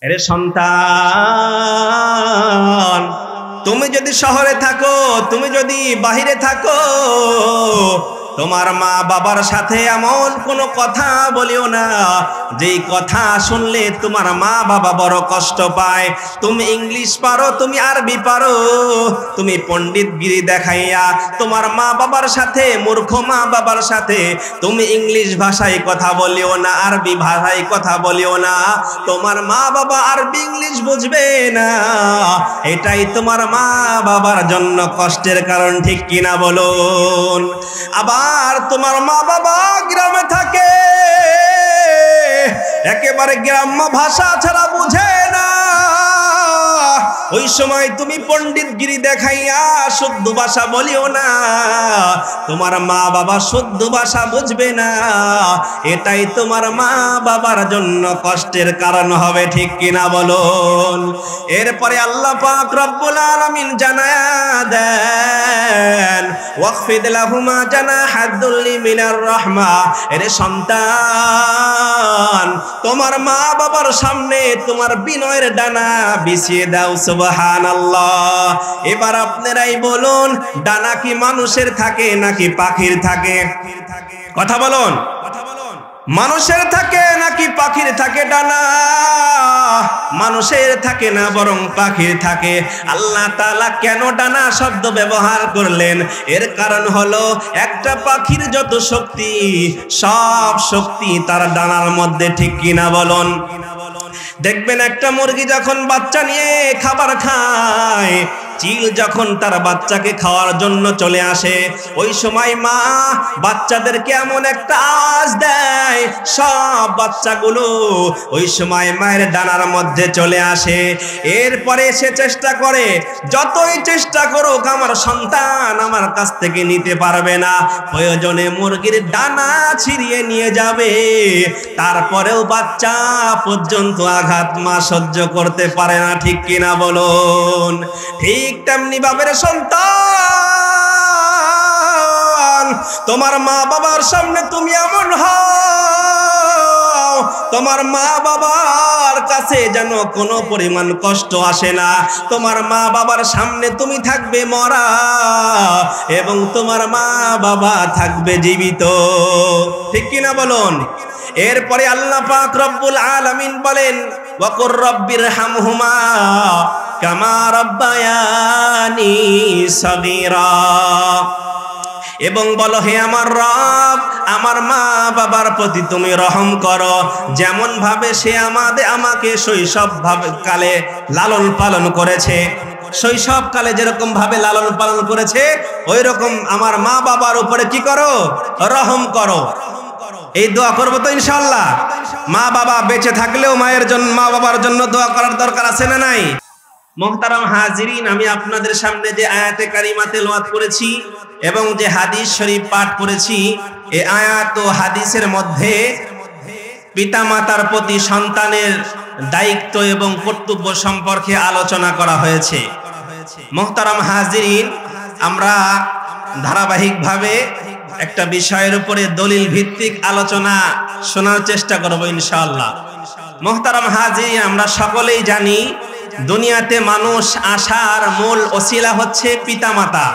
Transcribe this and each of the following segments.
আরে সন্তান, তুমি যদি শহরে থাকো, তুমি যদি বাহিরে থাকো, তোমার মা বাবার সাথে এমন কোনো কথা বলিও না যেই কথা শুনলে তোমার মা বাবা বড় কষ্ট পায়। তুমি ইংলিশ পারো, তুমি আরবি পারো, তুমি পণ্ডিতগিরি দেখাইয়া তোমার মা বাবার সাথে, মূর্খ মা বাবার সাথে তুমি ইংলিশ ভাষায় কথা বলিও না, আরবি ভাষায় কথা বলিও না। তোমার মা বাবা আরবি ইংলিশ বুঝবে না, এটাই তোমার মা বাবার জন্য কষ্টের কারণ, ঠিক কিনা বলুন? আবার তোমার মা বাবা গ্রামে থাকে, একেবারে গ্রাম্য ভাষা ছাড়া বুঝে না, ওই সময় তুমি পণ্ডিতগিরি দেখাইয়া শুদ্ধ ভাষা বলিও না, তোমার মা বাবা শুদ্ধ ভাষা বুঝবে না, এটাই তোমার মা বাবার জন্য কষ্টের কারণ হবে, ঠিক কিনা বলুন? এরপরে আল্লাহ পাক রব্বুল আলামিন জানায়া দেন, ওয়াকফিদ লাহুমা জানাহাদ দুল্লি মিনার রাহমা। এরে সন্তান, তোমার মা বাবার সামনে তোমার বিনয়ের ডানা বিছিয়ে দাও। সুবহানাল্লাহ। এবার আপনারাই বলুন, ডানা কি মানুষের থাকে নাকি পাখির থাকে? কথা বলুন, মানুষের থাকে নাকি পাখির থাকে ডানা? মানুষের থাকে না, বরং পাখির থাকে। আল্লাহ তাআলা কেন ডানা শব্দ ব্যবহার করলেন? এর কারণ হলো, একটা পাখির যত শক্তি, সব শক্তি তার ডানার মধ্যে, ঠিক কিনা বলুন? দেখবেন একটা মুরগি যখন বাচ্চা নিয়ে খাবার খায়, চিল যখন তার বাচ্চাকে খাওয়ার জন্য চলে আসে, ওই সময় মা বাচ্চাদেরকে এমন একটা আওয়াজ দেয়, সব বাচ্চাগুলো ওই সময় মায়ের ডানার মধ্যে চলে আসে। এরপরে সে চেষ্টা করে, যতই চেষ্টা করুক আমার সন্তান আমার কাছ থেকে নিতে পারবে না, প্রয়োজনে মুরগির ডানা ছিঁড়িয়ে নিয়ে যাবে, তারপরেও বাচ্চা পর্যন্ত আঘাত মা সহ্য করতে পারে না, ঠিক কিনা বলুন? ঠিক তেমনি ভাবে সন্তান, তোমার মা বাবার সামনে তুমি এমন হও, তোমার মা বাবার কাছে যেন কোনো পরিমাণ কষ্ট আসে না। তোমার মা বাবার সামনে তুমি থাকবে মরা, এবং তোমার মা বাবা থাকবে জীবিত, ঠিক কিনা বলুন? এরপরে আল্লাহ পাক রব্বুল আলামিন বলেন, ওয়াকুর রব্বিরহামহুমা কামা রাব্বায়ানি সাগীরা। এবং বলো, হে আমার রব, আমার মা বাবার প্রতি তুমি রহম করো, যেমন ভাবে সে আমাকে শৈশব কালে লালন পালন করেছে, শৈশব কালে যেরকম ভাবে লালন পালন করেছে, ওই রকম আমার মা বাবার উপরে কি করো? রহম করো। এই দোয়া করবো তো ইনশাআল্লাহ? মা বাবা বেঁচে থাকলেও মায়ের জন্য, মা বাবার জন্য দোয়া করার দরকার আছে না নাই? মুহতারাম হাজিরিন, আমি আপনাদের সামনে যে আয়াতে কারিমা তেলাওয়াত করেছি এবং যে হাদিস শরীফ পাঠ করেছি, এই আয়াত ও হাদিসের মধ্যে পিতামাতার প্রতি সন্তানের দায়িত্ব এবং কর্তব্য সম্পর্কে আলোচনা করা হয়েছে। মুহতারাম হাজিরিন, আমরা ধারাবাহিকভাবে একটা বিষয়ের উপরে দলিল ভিত্তিক আলোচনা শোনার চেষ্টা করব ইনশাআল্লাহ। মুহতারাম হাজিরিন, আমরা সকলেই জানি দুনিয়াতে মানুষ আসার মূল ওসিলা হচ্ছে পিতামাতা,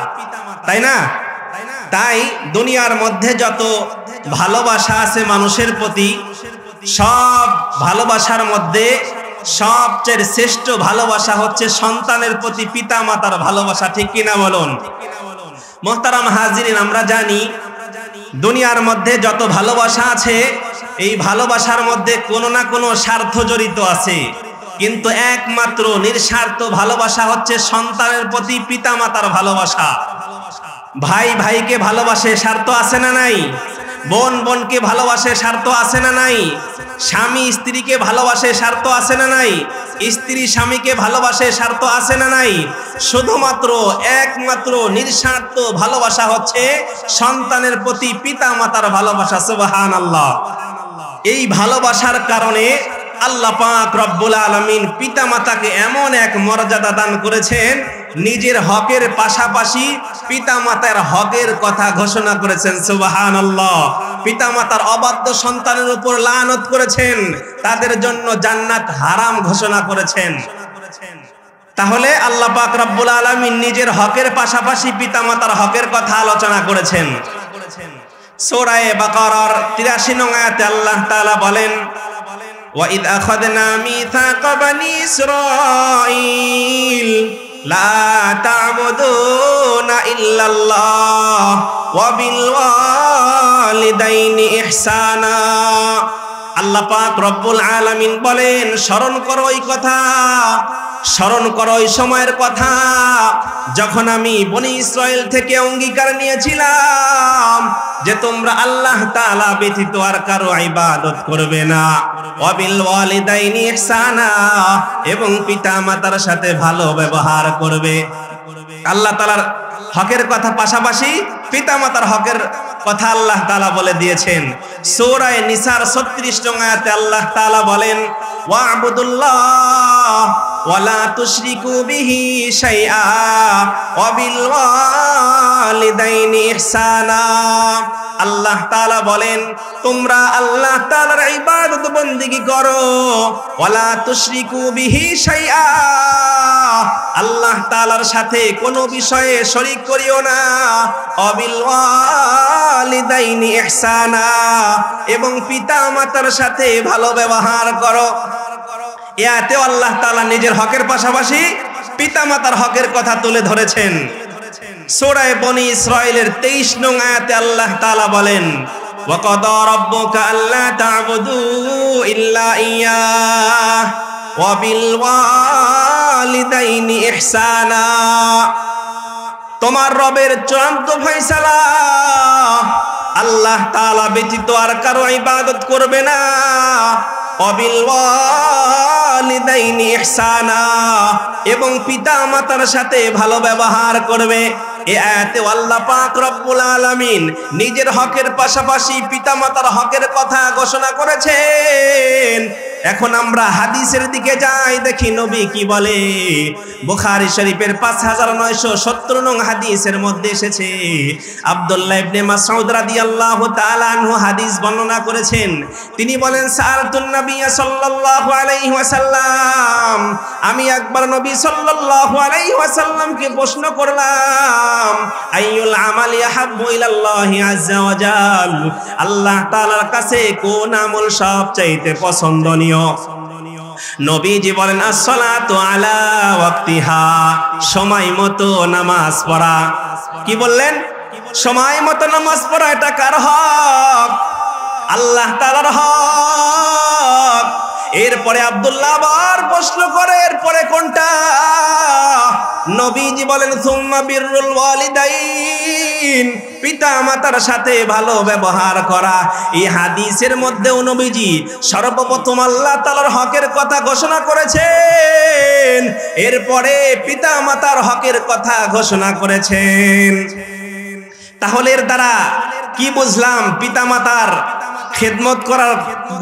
তাই না? তাই দুনিয়ার মধ্যে যত ভালোবাসা আছে মানুষের প্রতি, সব ভালোবাসার মধ্যে সবচেয়ে শ্রেষ্ঠ ভালোবাসা হচ্ছে সন্তানের প্রতি পিতামাতার ভালোবাসা, ঠিক কিনা বলুন? মুহতারাম হাজিরিন, আমরা জানি দুনিয়ার মধ্যে যত ভালোবাসা আছে, এই ভালোবাসার মধ্যে কোনো না কোনো স্বার্থ জড়িত আছে, কিন্তু একমাত্র নিঃস্বার্থ ভালোবাসা হচ্ছে সন্তানের প্রতি পিতামাতার ভালোবাসা। ভাই ভাইকে ভালোবাসে, স্বার্থ আছে না নাই? বোন বোনকে ভালোবাসে, স্বার্থ আছে না নাই? স্বামী স্ত্রীকে ভালোবাসে, স্বার্থ আছে না নাই? স্ত্রী স্বামীকে ভালোবাসে, স্বার্থ আছে না নাই? শুধুমাত্র একমাত্র নিঃস্বার্থ ভালোবাসা হচ্ছে সন্তানের প্রতি পিতামাতার ভালোবাসা। সুবহানাল্লাহ। এই ভালোবাসার কারণে আল্লাহ পাক রব্বুল আলামিন পিতামাতাকে এমন এক মর্যাদা দান করেছেন, নিজের হকের পাশাপাশি পিতামাতার হকের কথা ঘোষণা করেছেন। সুবহানাল্লাহ। পিতামাতার অবাধ্য সন্তানের উপর লানত করেছেন, তাদের জন্য জান্নাত হারাম ঘোষণা করেছেন। তাহলে আল্লাহ পাক রব্বুল আলামিন নিজের হকের পাশাপাশি পিতামাতার হকের কথা আলোচনা করেছেন। সূরা বাকারার ৮৩ নং আয়াতে আল্লাহ তাআলা বলেন, ওয়াইদ আখাযনা মিসাকা বানি ইসরাঈল লা তা'বুদুনা ইল্লাল্লাহ ওয়া বিল ওয়ালিদাইনি ইহসানা। আল্লাহ পাক রব্বুল আলামিন বলেন, স্মরণ করো ওই কথা, স্মরণ করো ওই সময়ের কথা যখন আমি বনি ইসরাইল থেকে অঙ্গীকার নিয়েছিলাম যে তোমরা আল্লাহ তাআলা ব্যতীত আর কারো ইবাদত করবে না। ওয়া বিল ওয়ালিদাইনি ইহসানা, এবং পিতামাতার সাথে ভালো ব্যবহার করবে। আল্লাহ তাআলার হকের কথা পাশাপাশি পিতামাতার হকের কথা আল্লাহ তাআলা বলে দিয়েছেন। সূরা নিসার ৩৬ নং আয়াতে আল্লাহ তাআলা বলেন, ওয়া'বুদুল্লাহ ওয়া লা তুশরিকু বিহি শাইআ ওয়া বিল ওয়ালিদাইনি ইহসানা। আল্লাহ তাআলা বলেন, তোমরা আল্লাহ তাআলার ইবাদত বন্দেগী করো, ওয়া লা তুশরিকু বিহি শাইআ, আল্লাহ তাআলার সাথে কোনো বিষয়ে শরীক করিও না। ওয়া বিল ওয়ালিদাইনি ইহসানা, এবং পিতামাতার সাথে ভালো ব্যবহার করো। এতেও আল্লাহ তাআলা নিজের হকের পাশাপাশি পিতামাতার হকের কথা তুলে ধরেছেন। সূরা বনি ইসরাঈলের ২৩ নং আয়াতে আল্লাহ তাআলা বলেন, ওয়া কাদা রাব্বুকা আল্লা তা'বুদু ইল্লা ইয়্যাহ ওয়া বিল ওয়ালিদাইনি ইহসানা। তোমার রবের চূড়ান্ত ফয়সালা, আল্লাহ তাআলা ব্যতীত আর কারো ইবাদত করবে না। ওয়া বিল ওয়ালিদাইনি ইহসানা, এবং পিতামাতার সাথে ভালো ব্যবহার করবে। এই আয়াতে আল্লাহ পাক রব্বুল আলামিন নিজের হকের পাশাপাশি পিতামাতার হকের কথা ঘোষণা করেছেন। এখন আমরা হাদিসের দিকে যাই, দেখি নবী কি বলে। বুখারী শরীফের 5970 নং হাদিসের মধ্যে এসেছে, আব্দুল্লাহ ইবনে মাসউদ রাদিয়াল্লাহু তাআলা আনহু হাদিস বর্ণনা করেছেন। তিনি বলেন, সাআলতুন নবী সাল্লাল্লাহু আলাইহি ওয়াসাল্লাম, আমি একবার নবী সাল্লাল্লাহু আলাইহি ওয়াসাল্লামকে প্রশ্ন করলাম, আইয়ুল আমালি আহাব্বু ইলাল্লাহি আযজা ওয়া জাল, আল্লাহ তাআলার কাছে কোন আমল সবচাইতে পছন্দনীয়? নবীজি বলেন, আসসালাতু আলা ওয়াক্তিহা, সময় মতো নামাজ পড়া। কি বললেন? সময় মতো নামাজ পড়া। এটা কার হক? আল্লাহ তাআলার হক। এরপরে আব্দুল্লাহ আবার প্রশ্ন করে, এরপরে কোনটা? নবীজি বলেন, সুম্মা বিররুল ওয়ালিদাইন, পিতা মাতার সাথে ভালো ব্যবহার করা। এই হাদিসের মধ্যেও নবীজি সর্বপ্রথম আল্লাহ তাআলার হকের কথা ঘোষণা করেছেন, এরপরে পিতা মাতার হকের কথা ঘোষণা করেছেন। তাহলে এর দ্বারা কি বুঝলাম? পিতা মাতার খেদমত করার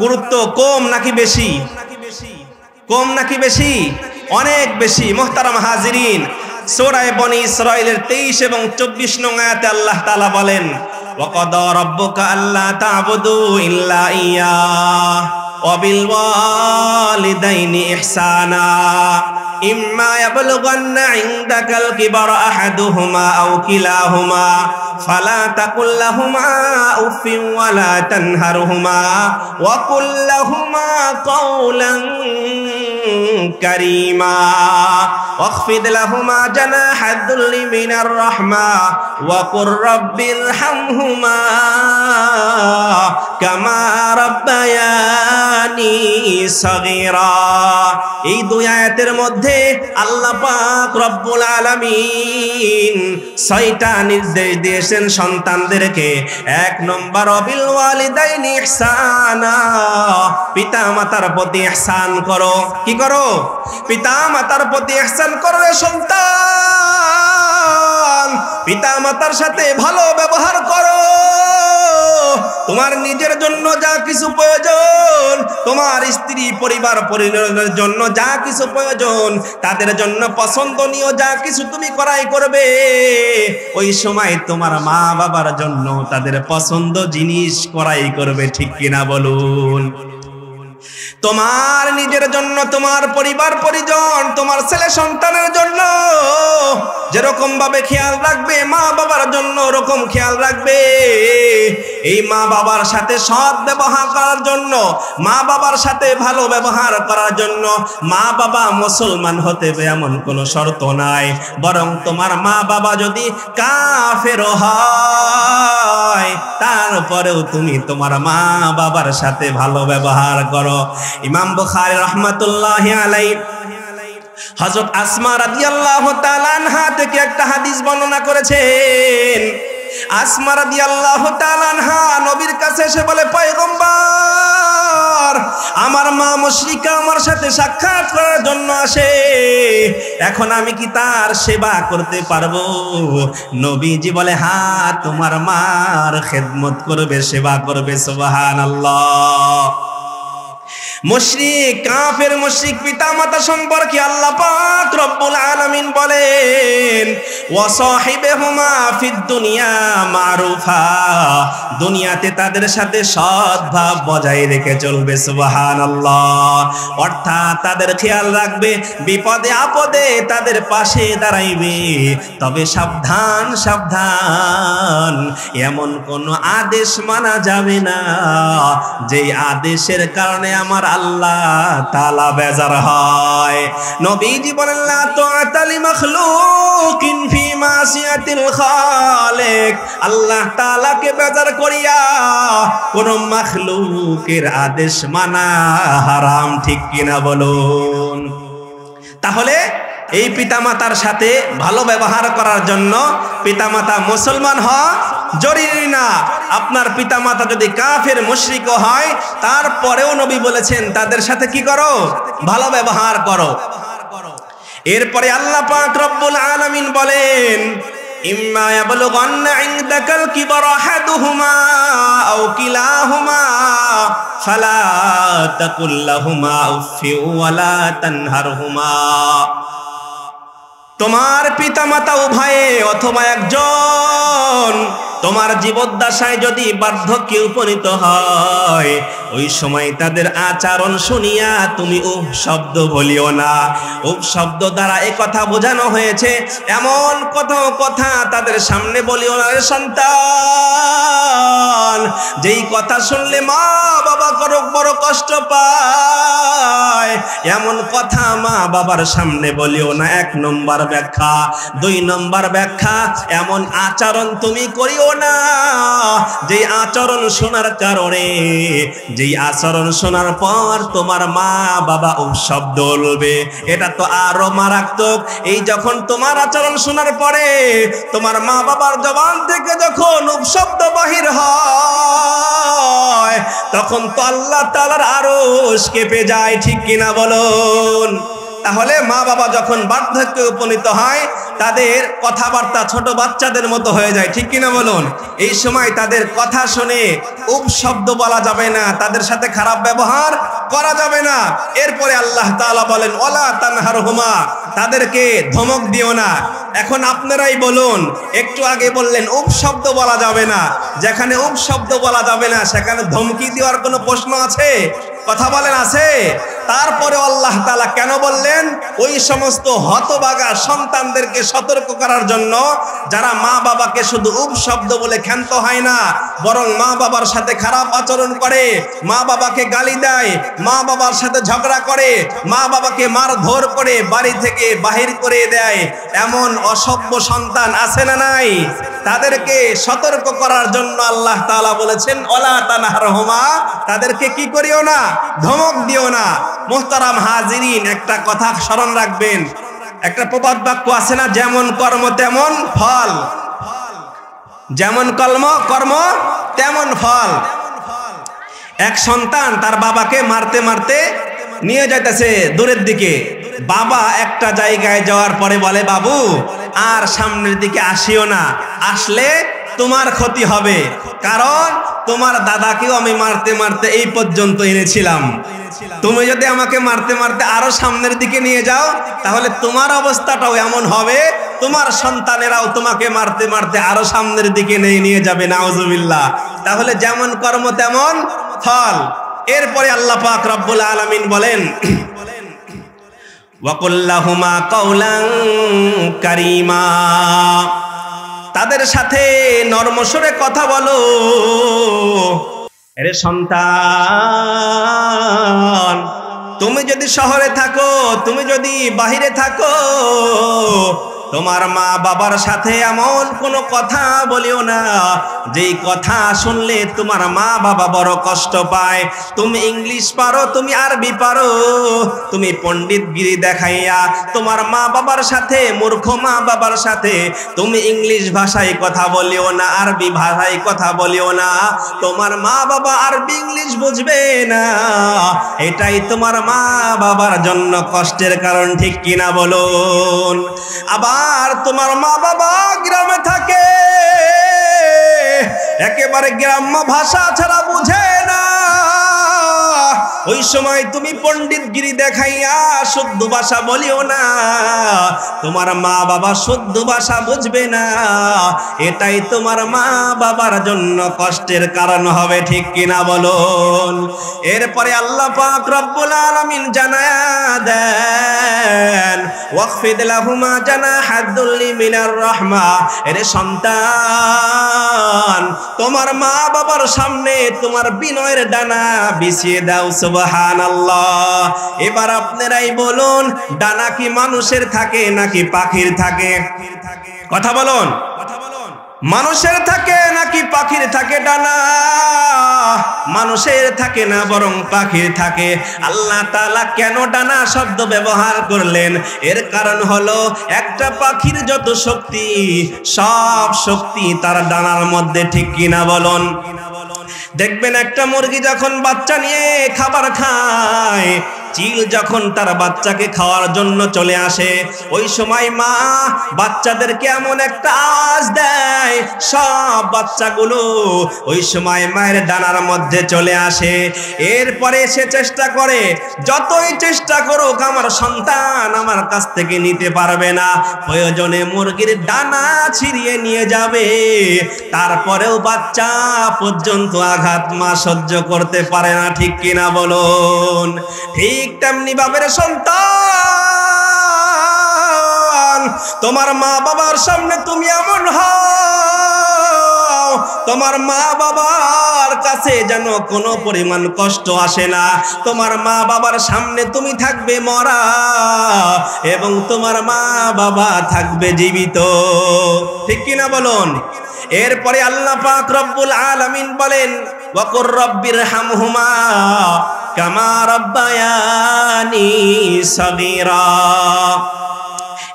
গুরুত্ব কম নাকি বেশি? কম নাকি বেশি? অনেক বেশি। মুহতারাম হাজিরিন, সূরা বনি ইসরাঈলের 23 এবং 24 নং আয়াতে আল্লাহ তাআলা বলেন, ওয়া কাদা রাব্বুকা আল্লা তা'বুদু ইল্লা ইয়্যাহ ওয়া বিল ওয়ালিদাইনি ইহসানা ইম্মা ইয়াবলুগান্না ইনদাকাল কিবারা আহাদুহুমা আও কিলাহুমা ফালা তাকুল লাহুমা উফিন ওয়া লা তানহারহুমা ওয়া কুল লাহুমা কাওলান কারীমা ওয়াখফিদ লাহুমা জানাহাদ যুল্লি মিনার রাহমা ওয়া কুর রাব্বিরহামহুমা কামা রাব্বায়ানি সাগীরা। এই দুই আয়াতের মধ্যে আল্লাহ পাক রব্বুল আলামিন 6টা নির্দেশ দিয়েছেন সন্তানদেরকে। 1 নম্বর, বিল ওয়ালিদাইনি ইহসানা, পিতা মাতার প্রতি ইহসান করো। কি করো? পিতা মাতার প্রতি ইহসান করো রে সন্তান, পিতা মাতার সাথে ভালো ব্যবহার করো। তোমার নিজের জন্য যা কিছু প্রয়োজন, তোমার স্ত্রী পরিবার পরিজনের জন্য যা কিছু প্রয়োজন, তাদের জন্য পছন্দনীয় যা কিছু তুমি করাই করবে, ওই সময় তোমার মা বাবার জন্য তাদের পছন্দ জিনিস করাই করবে। ঠিক কিনা বলুন? তোমার নিজের জন্য, তোমার পরিবার পরিজন, তোমার ছেলে সন্তানের জন্য যেরকম ভাবে খেয়াল রাখবে, মা বাবার জন্য ওরকম খেয়াল রাখবে। এই মা বাবার সাথে সৎ ব্যবহার করার জন্য, মা বাবার সাথে ভালো ব্যবহার করার জন্য মা বাবা মুসলমান হতে হবে এমন কোনো শর্ত নাই। বরং তোমার মা বাবা যদি কাফের হয়, তারপরেও তুমি তোমার মা বাবার সাথে ভালো ব্যবহার করো। ইমাম বুখারী রাহমাতুল্লাহি আলাইহি হযরত আসমা রাদিয়াল্লাহু তাআলা আনহা থেকে একটা হাদিস বর্ণনা করেছেন। আসমা রাদিয়াল্লাহু তাআলা আনহা নবীর কাছে এসে বলে, পয়গম্বর, আমার মা মুশরিকা আমার সাথে সাক্ষাৎ করার জন্য আসে, এখন আমি কি তার সেবা করতে পারবো? নবীজি বলে, হ্যাঁ, তোমার মার খেদমত করবে, সেবা করবে। সুবহানাল্লাহ। মুশরিক, কাফের মুশরিক পিতামাতা সম্পর্কে আল্লাহ পাক রব্বুল আলামিন বলেন, ওয়া সাহিবহুমা ফিদ দুনিয়া মারুফা, দুনিয়াতে তাদের সাথে সদ্ভাব বজায় রেখে চলবে। সুবহানাল্লাহ। অর্থাৎ তাদের খেয়াল রাখবে, বিপদে আপদে তাদের পাশে দাঁড়াইবে। তবে সাবধান সাবধান, এমন কোন আদেশ মানা যাবে না যেই আদেশের কারণে আমার আল্লাহ তাআলা বেজার হয়। নবীজি বলেন, লা তুআতা লি মাখলুকিন ফি মাসিয়াতিল খালিক, আল্লাহ তাআলাকে বেজার করিয়া কোন মাখলুকের আদেশ মানা হারাম। ঠিক কিনা বলুন? তাহলে এই পিতামাতার সাথে ভালো ব্যবহার করার জন্য পিতামাতা মুসলমান হওয়া জরুরি না। আপনার পিতামাতা যদি কাফের মুশরিক হয়, তারপরেও নবী বলেছেন তাদের সাথে কি করো? ভালো ব্যবহার করো। এরপরে আল্লাহ পাক রব্বুল আলামিন বলেন, ইম্মা ইয়াবলুগান্না ইনদাকাল কিবারা আহাদুহুমা আও কিলাহুমা ফালা তাকুল লাহুমা উফফি ওয়ালা তানহারহুমা। তোমার পিতামাতা উভয়ে অথবা একজন তোমার জীবদ্দশায় যদি বার্ধক্যে উপনীত হয়, ওই সময় তাদের আচরণ শুনিয়া তুমি উফ শব্দ বলিও না। উফ শব্দ দ্বারা এ কথা বোঝানো হয়েছে, এমন কথা তাদের সামনে বলিও না রে সন্তান, যেই কথা শুনলে মা বাবা বড় কষ্ট পায়, এমন কথা মা বাবার সামনে বলিও না। 1 নম্বর ব্যাখ্যা। 2 নম্বর ব্যাখ্যা, এমন আচরণ তুমি করিও না যেই আচরণ শোনার কারণে, যেই আচরণ শোনার পর তোমার মা বাবা শব্দ বলবে। এটা তো আরো মারাত্মক। এই যখন তোমার আচরণ শোনার পরে তোমার মা বাবার জবান থেকে যখন শব্দ বাহির হয়, তখন তো আল্লাহ তাআলার আরশ কেঁপে যায়। ঠিক কিনা বলুন? তাহলে মা বাবা যখন বার্ধক্যে উপনীত হয়, তাদের কথাবার্তা ছোট বাচ্চাদের মতো হয়ে যায়। ঠিক কিনা বলুন? এই সময় তাদের কথা শুনে উপশব্দ বলা যাবে না, তাদের সাথে খারাপ ব্যবহার করা যাবে না। এরপরে আল্লাহ তাআলা বলেন, ওয়ালা তানহারহুমা, তাদেরকে ধমক দিও না। এখন আপনারাই বলুন, একটু আগে বললেন উপশব্দ বলা যাবে না, যেখানে উপশব্দ বলা যাবে না সেখানে ধমকি দেওয়ার কোনো প্রশ্ন আছে? কথা বলেন, আছে? তারপরে আল্লাহ তাআলা কেন বললেন? ওই সমস্ত হতভাগা সন্তানদেরকে সতর্ক করার জন্য, যারা মা বাবাকে শুধু উপশব্দ বলে ক্ষান্ত হয় না, বরং মা বাবার সাথে খারাপ আচরণ করে, মা বাবাকে গালি দেয়, মা বাবার সাথে ঝগড়া করে, মা বাবাকে মারধর করে বাড়ি থেকে বাহির করে দেয়, এমন অসভ্য সন্তান আছে না নাই? তাদেরকে সতর্ক করার জন্য আল্লাহ তাআলা বলেছেন, ওয়ালা তানহারহুমা, তাদেরকে কি করিও না? ধমক দিও না। মুহতারাম হাজিরিন, একটা কথা স্মরণ রাখবেন, একটা প্রবাদ বাক্য আছে না, যেমন কর্ম তেমন ফল। যেমন কর্ম তেমন ফল। এক সন্তান তার বাবাকে মারতে মারতে নিয়ে যাইতেছে দূরের দিকে। বাবা একটা জায়গায় যাওয়ার পরে বলে, বাবু আর সামনের দিকে আসিও না, আসলে তোমার ক্ষতি হবে, কারণ তোমার দাদাকেও আমি মারতে মারতে এই পর্যন্ত এনেছিলাম। তুমি যদি আমাকে মারতে মারতে আরো সামনের দিকে নিয়ে যাও, তাহলে তোমার অবস্থাটাও এমন হবে, তোমার সন্তানেরাও তোমাকে মারতে মারতে আরো সামনের দিকে নিয়ে যাবে, নাউজুবিল্লাহ। তাহলে যেমন কর্ম তেমন ফল। এরপরে আল্লাহ পাক রব্বুল আলামিন বলেন, ওয়াকুল লাহুমা কাওলান কারীমা, তাদের সাথে নরম সুরে কথা বলো। আরে সন্তান, তুমি যদি শহরে থাকো, তুমি যদি বাহিরে থাকো, তোমার মা বাবার সাথে এমন কোনো কথা বলিও না যেই কথা শুনলে তোমার মা বাবা বড় কষ্ট পায়। তুমি ইংলিশ পারো, তুমি আরবি পারো, তুমি পণ্ডিতগিরি দেখাইয়া তোমার মা বাবার সাথে, মূর্খ মা বাবার সাথে তুমি ইংলিশ ভাষায় কথা বলিও না, আরবি ভাষায় কথা বলিও না। তোমার মা বাবা আরবি ইংলিশ বুঝবে না, এটাই তোমার মা বাবার জন্য কষ্টের কারণ, ঠিক কিনা বলুন? আবার তোমার মা বাবা গ্রামে থাকে, একেবারে গ্রাম্য ভাষা ছাড়া বুঝে না, ওই সময় তুমি পণ্ডিতগিরি দেখাইয়া শুদ্ধ ভাষা বলিও না, তোমার মা বাবা শুদ্ধ ভাষা বুঝবে না, এটাই তোমার মা বাবার জন্য কষ্টের কারণ হবে, ঠিক কিনা বলুন? এরপরে আল্লাহ পাক রব্বুল আলামিন জানায়া দেন, ওয়াকফিদ লাহুমা জানাহাদ দুল্লি মিনার রাহমা, এরে সন্তান, তোমার মা বাবার সামনে তোমার বিনয়ের ডানা বিছিয়ে দাও। সুবহানাল্লাহ। এবার আপনারাই বলুন, ডানা কি মানুষের থাকে নাকি পাখির থাকে? কথা বলুন, মানুষের থাকে নাকি পাখির থাকে ডানা? মানুষের থাকে না, বরং পাখির থাকে। আল্লাহ তাআলা কেন ডানা শব্দ ব্যবহার করলেন? এর কারণ হলো, একটা পাখির যত শক্তি, সব শক্তি তার ডানার মধ্যে, ঠিক কিনা বলুন? দেখবেন একটা মুরগি যখন বাচ্চা নিয়ে খাবার খায়, চিল যখন তার বাচ্চাকে খাওয়ার জন্য চলে আসে, ওই সময় মা বাচ্চাদেরকে এমন একটা আওয়াজ দেয়, সব বাচ্চাগুলো ওই সময় মায়ের ডানার মধ্যে চলে আসে। এরপরে সে চেষ্টা করে, যতই চেষ্টা করুক আমার সন্তান আমার কাছ থেকে নিতে পারবে না, প্রয়োজনে মুরগির ডানা ছিঁড়িয়ে নিয়ে যাবে, তারপরেও বাচ্চা পর্যন্ত আঘাত মা সহ্য করতে পারে না, ঠিক কিনা বলুন? ঠিক তেমনি ভাবে সন্তান, তোমার মা বাবার সামনে তুমি এমন হও, তোমার মা বাবার কাছে যেন কোনো পরিমাণ কষ্ট আসে না। তোমার মা বাবার সামনে তুমি থাকবে মরা, এবং তোমার মা বাবা থাকবে জীবিত, ঠিক কিনা বলুন? এরপরে আল্লাহ পাক রব্বুল আলামিন বলেন, ওয়াকুর রব্বিরহামহুমা কামা রাব্বায়ানি সাগীরা,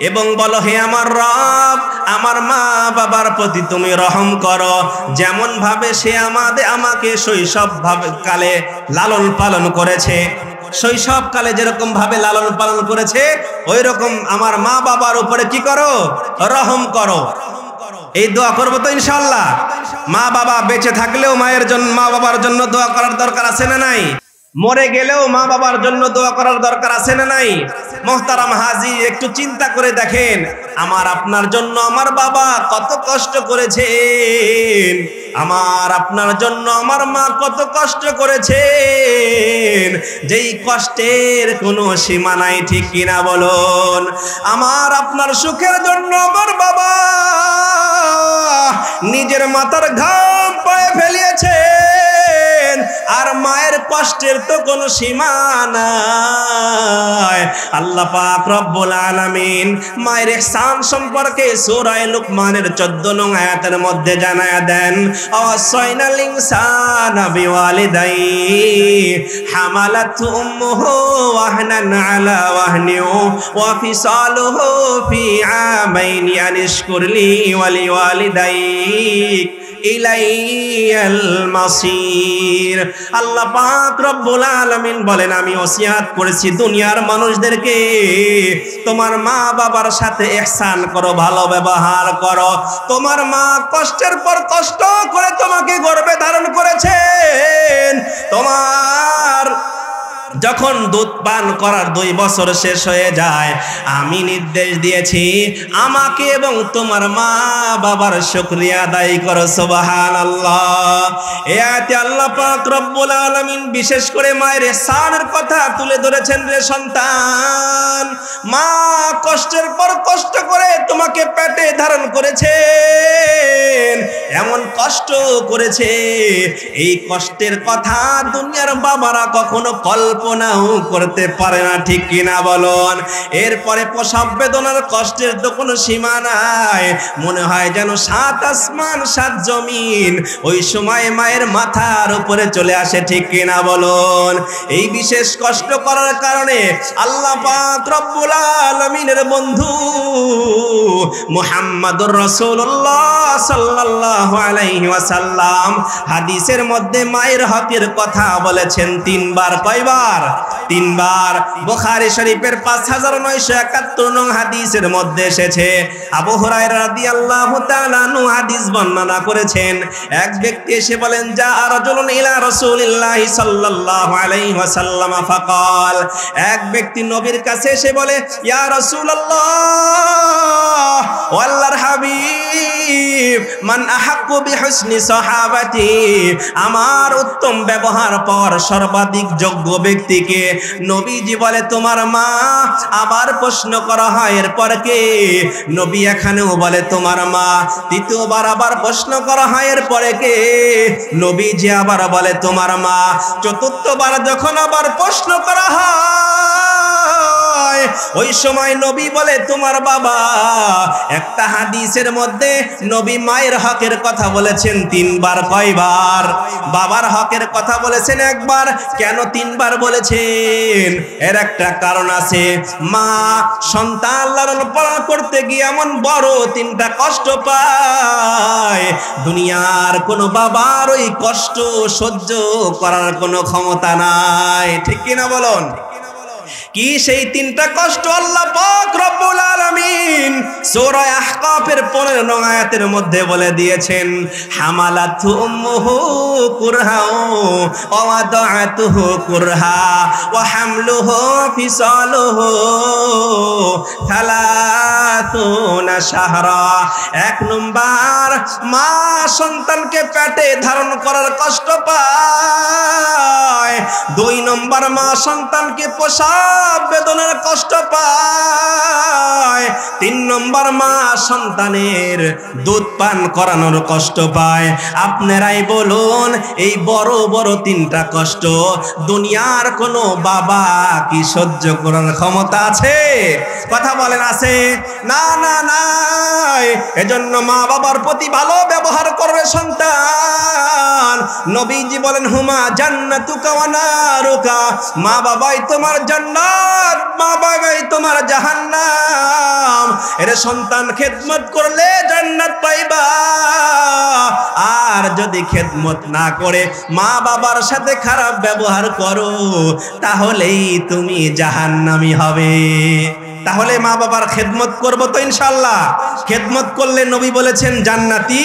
এবং বলো, হে আমার রব, আমার মা বাবার প্রতি তুমি রহম করো, যেমন ভাবে সে আমাকে শৈশব কালে লালন পালন করেছে, শৈশব কালে যেরকম ভাবে লালন পালন করেছে, ওই রকম আমার মা বাবার উপরে কি করো? রহম করো। এই দোয়া করবো তো ইনশাআল্লাহ? মা বাবা বেঁচে থাকলেও মায়ের জন্য, মা বাবার জন্য দোয়া করার দরকার আছে না নাই? মরে গেলেও মা বাবার জন্য দোয়া করার দরকার আছে না নাই? মোহতারাম হাজির, একটু চিন্তা করে দেখেন, আমার আপনার জন্য আমার বাবা কত কষ্ট করেছেন, আমার আপনার জন্য আমার মা কত কষ্ট করেছেন, যেই কষ্টের কোনো সীমা নাই, ঠিক কিনা বলুন? আমার আপনার সুখের জন্য আমার বাবা নিজের মাথার ঘাম পায়ে ফেলিয়েছেন, আর মায়ের কষ্টের তো কোনো সীমা নাই। আল্লাহ পাক রব্বুল আলামিন মায়ের ইহসান সম্পর্কে সূরা লুকমানের 14 নং আয়াতের মধ্যে জানায়া দেন, আওয়াসাইনাল ইনসানা বিওয়ালিদাইহি হামালাতহু উম্মুহু ওয়াহনান আলা ওয়াহনি ওয়া ফিসালুহু ফি আমাইনি আনিশকুরলি ওয়া লিওয়ালিদাইক ইলাইয়াল মাসির। আল্লাহ পাক রব্বুল আলামিন বলেন, আমি ওসিয়াত করেছি দুনিয়ার মানুষদেরকে, তোমার মা বাবার সাথে ইহসান করো, ভালো ব্যবহার করো। তোমার মা কষ্টের পর কষ্ট করে তোমাকে গর্ভে ধারণ করেছেন। তোমার যখন দুধ পান করার 2 বছর শেষ হয়ে যায়, আমি নির্দেশ দিয়েছি আমাকে এবং তোমার মা বাবার শুকরিয়া আদায় করো। সুবহানাল্লাহ। এই আয়াতে আল্লাহ পাক রব্বুল আলামিন বিশেষ করে মায়ের ইহসানের কথা তুলে ধরেছেন। রে সন্তান, মা কষ্টের পর কষ্ট করে তোমাকে পেটে ধারণ করেছেন, এমন কষ্ট করেছে, এই কষ্টের কথা দুনিয়ার বাবারা কখনো কল্পনাও করতে পারে না, ঠিক কিনা বলুন? এরপরে প্রসব বেদনার কষ্টের তো কোনো সীমা নাই, মনে হয় যেন 7 আসমান 7 জমিন ওই সময় মায়ের মাথার উপরে চলে আসে, ঠিক কিনা বলুন? এই বিশেষ কষ্ট করার কারণে আল্লাহ পাক রব্বুল আলামিনের বন্ধু মুহাম্মাদুর রাসূলুল্লাহ সাল্লাল্লাহু আলাইহি ওয়াসাল্লাম হাদিসের মধ্যে মায়ের হকের কথা বলেছেন 3 বার। কয়বার? 3 বার। বুখারী শরীফের 5971 নং হাদিসের মধ্যে এসেছে। আবু হুরায়রা রাদিয়াল্লাহু তাআলা আনহু হাদিস বর্ণনা করেছেন। এক ব্যক্তি এসে বলেন, যা রাজুলুন ইলা রাসূলিল্লাহি সাল্লাল্লাহু আলাইহি ওয়াসাল্লাম ফাকাল, এক ব্যক্তি নবীর কাছে এসে বলে, ইয়া রাসূলুল্লাহ, ও আল্লাহর হাবিব, মান আহাক্কু বিহুসনি সাহাবাতি, আমার উত্তম ব্যবহার পাওয়ার সর্বাধিক যোগ্য ব্যক্তিকে? নবীজি বলে, তোমার মা। আবার প্রশ্ন করা হয়, এরপর কে? নবী এখানেও বলে তোমার মা। তৃতীয়বার আবার প্রশ্ন করা হয়, এরপরে কে? নবীজি আবার বলে তোমার মা। চতুর্থবার যখন আবার প্রশ্ন করা হয়, ওই সময় নবী বলে তোমার বাবা। একটা হাদিসের মধ্যে নবী মায়ের হকের কথা বলেছেন 3 বার। কয়বার? বাবার হকের কথা বলেছেন 1 বার। কেন 3 বার বলেছেন? এর একটা কারণ আছে। মা সন্তান লালন পালন করতে গিয়ে এমন বড় 3টা কষ্ট পায়, দুনিয়ার কোনো বাবার ওই কষ্ট সহ্য করার কোনো ক্ষমতা নাই, ঠিক কিনা বলুন? কি সেই 3টা কষ্ট? আল্লাহ পাক রব্বুল আলামিন সূরা আহকাফের 15 নং আয়াতের মধ্যে বলে দিয়েছেন, হামালাতু উম্মুহু কুরহা ওয়া ওয়াদাআতুহু কুরহা ওয়া হামলুহু ফিসালুহু 30 শাহরা। 1 নম্বর, মা সন্তানকে পেটে ধারণ করার কষ্ট পায়। 2 নম্বর, মা সন্তানকে প্রসব বেদনার কষ্ট পায়। 3 নম্বর, মা সন্তানের দুধ পান করানোর কষ্ট পায়। আপনারাই বলুন, এই বড় বড় 3টা কষ্ট দুনিয়ার কোনো বাবা কি সহ্য করার ক্ষমতা আছে? কথা বলেন, আছে? না না নাই। এজন্য মা বাবার প্রতি ভালো ব্যবহার করবে সন্তান। নবীজি বলেন, হুমা জান্নাতুকা ওয়া নারুকা, মা বাবাই তোমার জান্নাত, মা বাবাই তোমার জাহান্নাম। এর সন্তান খেদমত করলে জান্নাত পাইবা, আর যদি খেদমত না করে মা বাবার সাথে খারাপ ব্যবহার করো, তাহলেই তুমি জাহান্নামী হবে। তাহলে মা বাবার খেদমত করব তো ইনশাআল্লাহ। খেদমত করলে নবী বলেছেন জান্নাতি,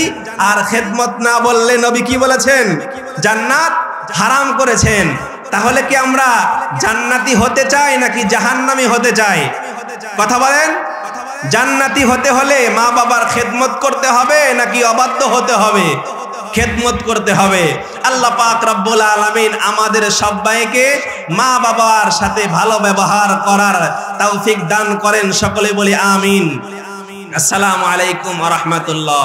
আর খেদমত না বললে নবী কি বলেছেন? জান্নাত হারাম করেছেন। তাহলে কি আমরা জান্নাতি হতে চাই নাকি জাহান্নামী হতে চাই? কথা বলেন। জান্নাতি হতে হলে মা বাবার খেদমত করতে হবে নাকি অবাধ্য হতে হবে? খেদমত করতে হবে। আল্লাহ পাক রব্বুল আলামিন আমাদের সবাইকে মা বাবার সাথে ভালো ব্যবহার করার তৌফিক দান করেন। সকলে বলি আমিন। আসসালামু আলাইকুম ওয়া রাহমাতুল্লাহ।